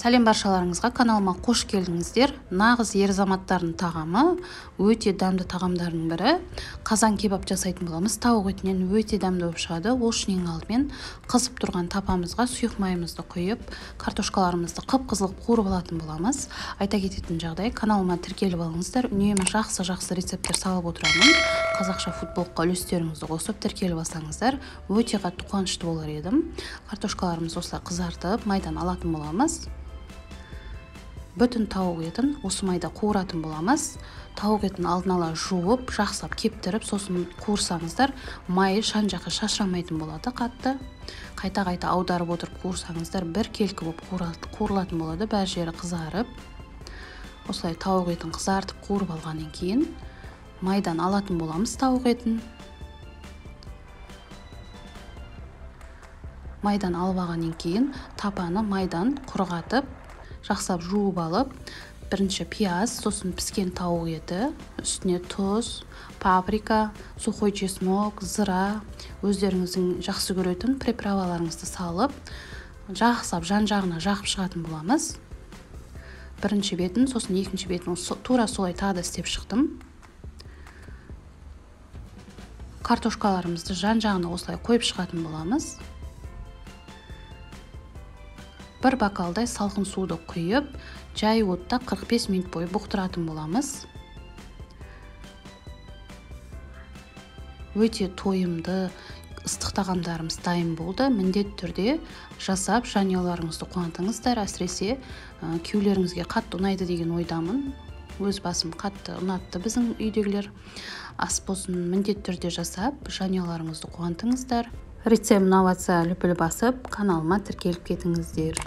Сәлем баршаларыңызға, каналыма қош келдіңіздер. Нағыз ер азаматтардың тағамы, өте дәмді тағамдардың бірі. Қазан кебап жасайтын боламыз. Тауық етінен өте дәмді болып шығады. Ол үшін ең алдымен қызып тұрған тапамызға сұйық майымызды құйып, картошкаларымызды қып-қызыл қуырып алатын боламыз. Айта кететін жағдай, каналыма тіркеліп алыңыздар. Үнемі жақсы рецепттер салып отырамын. Қазақша футболқа үлестеріңізді қосып тіркеліп алсаңыздар, өте қатты қуанышты болар едім. Картошкаларымызды осылай қызартып, майдан алатын боламыз. Бүтін тауық етін осы майда қуыратын боламыз. Тауық етін алдын ала жуып, жақсылап кептіріп, сосын қуырсаңыздар, майы жан-жаққа шашырамайтын болады қатты. Қайта-қайта аударып отырып қуырсаңыздар, бір келкі болып қуырылатын болады, бәр жері қызарып. Осылай тауық етін қызартып қуырып алғаннан кейін майдан алатын боламыз тауық етін. Майдан алып алғаннан кейін тапаны майдан құрғатып, жақсылап жуып алып, бірінші пияз, сосын піскен тауық еті, үстіне тұз, паприка, сухой чеснок, зыра, өздеріңіздің жақсы көретін приправаларыңызды салып, жақсылап жан-жағына жағып шығатын боламыз. Бірінші бетін, сосын екінші бетін тура солай тағы да істеп шықтым. Картошкаларымызды жан-жағына осылай қойып шығатын боламыз. Бір бокалдай салқын суды құйып, жай отта 45 минут бойы бұқтыратын боламыз. Өте тойымды, ыстық тағамдарымыз дайын болды. Міндетті түрде жасап, жанұяларыңызды қуантыңыздар. Әсіресе күйеулеріңізге қатты ұнайды деген ойдамын. Өз басым қатты ұнатты біздің үйдегілер. Ас болсын, міндетті түрде жасап, жанұяларыңызды қуантыңыздар. Рецепт ұнаватса, лүпіл басып, каналыма тіркеліп кетіңіздер.